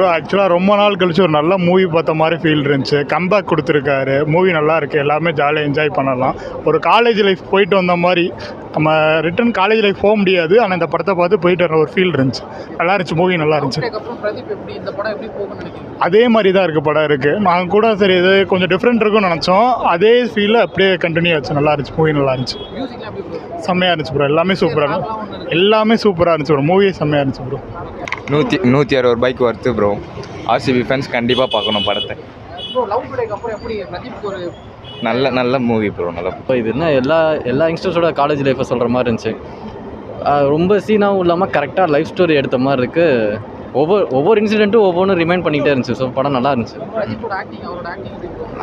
Bro ஆக்சுவலாக ரொம்ப நாள் கழிச்சு ஒரு நல்ல மூவி பார்த்த மாதிரி ஃபீல் இருந்துச்சு. கம்பேக் கொடுத்துருக்காரு. மூவி நல்லா இருக்குது. எல்லாமே ஜாலியாக என்ஜாய் பண்ணலாம். ஒரு காலேஜ் லைஃப் போயிட்டு வந்த மாதிரி. நம்ம ரிட்டன் காலேஜ் லைஃப் போக முடியாது, ஆனால் இந்த படத்தை பார்த்து போயிட்டு வர ஒரு ஃபீல் இருந்துச்சு. நல்லா இருந்துச்சு, மூவி நல்லா இருந்துச்சு. அதே மாதிரி தான் இருக்குது படம் இருக்குது. நாங்கள் கூட சரி இது கொஞ்சம் டிஃப்ரெண்ட் இருக்கும்னு நினச்சோம். அதே ஃபீலில் அப்படியே கண்டினியூ ஆச்சு. நல்லா இருந்துச்சு, மூவி நல்லா இருந்துச்சு. செம்மையாக இருந்துச்சு ப்ரோ. எல்லாமே சூப்பராக இருந்துச்சு ப்ரோ. மூவியே செம்மையாக இருந்துச்சு ப்ரோ. 160 பைக் வருது ப்ரோ. ஆர்சிபி ஃபேன்ஸ் கண்டிப்பாக பார்க்கணும் படத்தை. நல்ல மூவி ப்ரோ. நல்லா இப்போ இது என்ன எல்லா யங்ஸ்டர்ஸோட காலேஜ் லைஃப்பை சொல்கிற மாதிரி இருந்துச்சு. ரொம்ப சீனாகவும் இல்லாமல் கரெக்டாக லைஃப் ஸ்டோரி எடுத்த மாதிரி இருக்குது. ஒவ்வொரு இன்சிடென்ட்டும் ஒவ்வொன்றும் ரிமைண்ட் பண்ணிகிட்டே இருந்துச்சு. ஸோ படம் நல்லா இருந்துச்சு.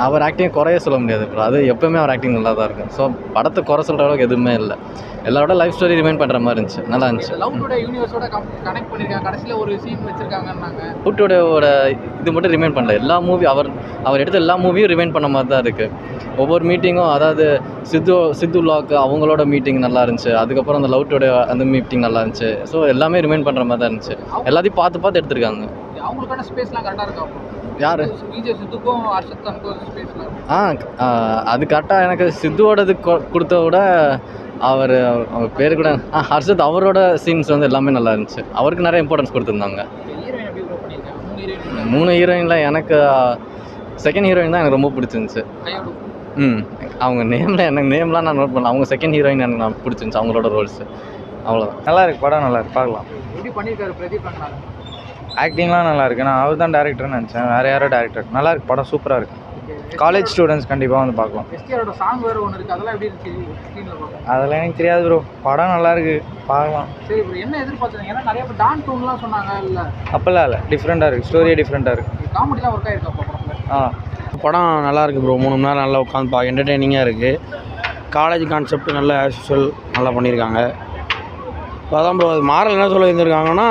அவர் ஆக்டிங் குறைய சொல்ல முடியாது ப்ரோ. அது எப்போவுமே அவர் ஆக்டிங் நல்லா தான் இருக்கும். ஸோ படத்தை குறை சொல்கிற அளவுக்கு எதுவுமே இல்லை. எல்லாரோட லைஃப் ஸ்டோரி ரிமைண்ட் பண்ணுற மாதிரி இருந்துச்சு. நல்லா இருந்துச்சு. லவ்டோட இது மட்டும் ரிமைண்ட் பண்ணல. எல்லா மூவி அவர் எடுத்த எல்லா மூவியும் ரிமைண்ட் பண்ண மாதிரி தான் இருக்குது. ஒவ்வொரு மீட்டிங்கும், அதாவது சித்து லாக் அவங்களோட மீட்டிங் நல்லா இருந்துச்சு. அதுக்கப்புறம் அந்த லவ்டோட அந்த மீட்டிங் நல்லா இருந்துச்சு. ஸோ எல்லாமே ரிமைண்ட் பண்ணுற மாதிரி தான் இருந்துச்சு. எல்லாத்தையும் பார்த்து எடுத்துருக்காங்க. யார் அது கரெக்டாக எனக்கு சித்துவோடது கொடுத்த விட அவர் பேர் கூட ஹர்ஷத் அவரோட சீன்ஸ் வந்து எல்லாமே நல்லா இருந்துச்சு. அவருக்கு நிறைய இம்பார்ட்டன்ஸ் கொடுத்துருந்தாங்க. 3 ஹீரோயினில் எனக்கு செகண்ட் ஹீரோயின் தான் எனக்கு ரொம்ப பிடிச்சிருந்துச்சு. அவங்க நேம்லாம் நான் நோட் பண்ணல. அவங்க செகண்ட் ஹீரோயின் எனக்கு நான் பிடிச்சிருந்துச்சு. அவங்களோட ரோல்ஸு அவ்வளோதான். நல்லா இருக்குது படம். நல்லா இருக்கு, பார்க்கலாம். ஆக்டிங்லாம் நல்லா இருக்குது. நான் அவர் தான் டேரக்டர்னு நினச்சேன். வேறு யாரோ டேரக்டர். நல்லா இருக்குது படம். சூப்பராக இருக்குது. காலேஜ் ஸ்டூடெண்ட்ஸ் கண்டிப்பாக வந்து பார்க்கலாம். அதெல்லாம் எனக்கு தெரியாது ப்ரோ. படம் நல்லா இருக்குது, பார்க்கலாம். அப்போல்லாம் இல்லை, டிஃப்ரெண்ட்டாக இருக்குது. ஸ்டோரியே டிஃப்ரெண்ட்டாக இருக்குது. படம் நல்லா இருக்குது ப்ரோ. 3 மணி நேரம் நல்லா உட்காந்து என்டர்டெய்னிங்காக இருக்குது. காலேஜ் கான்செப்ட் நல்ல ஆஸ்யூஷுவல் நல்லா பண்ணியிருக்காங்க. அதான் ப்ரோ, அது மாரல் என்ன சொல்ல இருந்திருக்காங்கன்னா,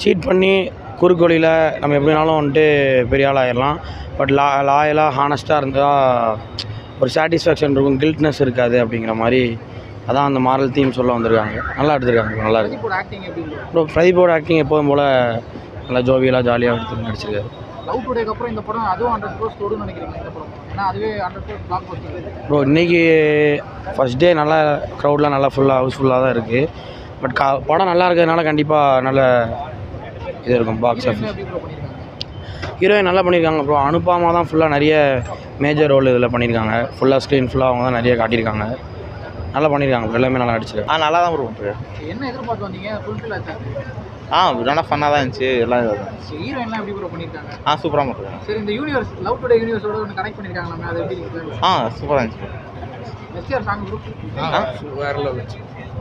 சீட் பண்ணி குறுக்கு வழியில் நம்ம எப்படினாலும் வந்துட்டு பெரிய ஆள் ஆகிடலாம். பட் லாயலாக ஹானஸ்ட்டாக இருந்தால் ஒரு சாட்டிஸ்ஃபேக்ஷன் இருக்கும், கில்ட்னஸ் இருக்காது அப்படிங்கிற மாதிரி. அதான் அந்த மாரல் தீம் சொல்ல வந்திருக்காங்க. நல்லா எடுத்துருக்காங்க. நல்லா இருக்கு ப்ரோ. பிரதீப்போட ஆக்டிங் எப்போதும் போல் நல்லா ஜோவியலாக ஜாலியாக எடுத்து நடிச்சிருக்காரு ப்ரோ. இன்றைக்கி ஃபஸ்ட் டே நல்லா க்ரௌட்லாம் நல்லா ஃபுல்லாக ஹவுஸ்ஃபுல்லாக தான் இருக்குது. பட் படம் நல்லா இருக்கிறதுனால கண்டிப்பாக நல்ல இது இருக்கும். பாக்ஸ் ஆஃபீஸ் ஹீரோயின் நல்லா பண்ணியிருக்காங்க ப்ரோ. அனுப்பாமா தான் ஃபுல்லாக நிறைய மேஜர் ரோல் இதில் பண்ணியிருக்காங்க. ஃபுல்லாக ஸ்க்ரீன் ஃபுல்லாக அவங்க தான் நிறைய காட்டியிருக்காங்க. நல்லா பண்ணியிருக்காங்க. எல்லாமே நல்லா நடிச்சிருக்காங்க. நல்லா தான் ப்ரோ. என்ன எதிர்பார்த்து வந்தீங்க? நல்லா ஃபன்னாக தான் இருந்துச்சு. எல்லாம் ஹீரோயின்லாம் எப்படி ப்ரோ பண்ணியிருக்காங்க? சூப்பராக பண்ணிருக்காங்க. சரி, இந்த யூனிவர்ஸ் லவ் டுடே யூனிவர்ஸோட ஒன்று கனெக்ட் பண்ணியிருக்காங்க. அது எப்படி இருக்கு? சூப்பராக இருந்துச்சு. எஸ்டிஆர் சாங் ப்ரோ வேற லெவல்.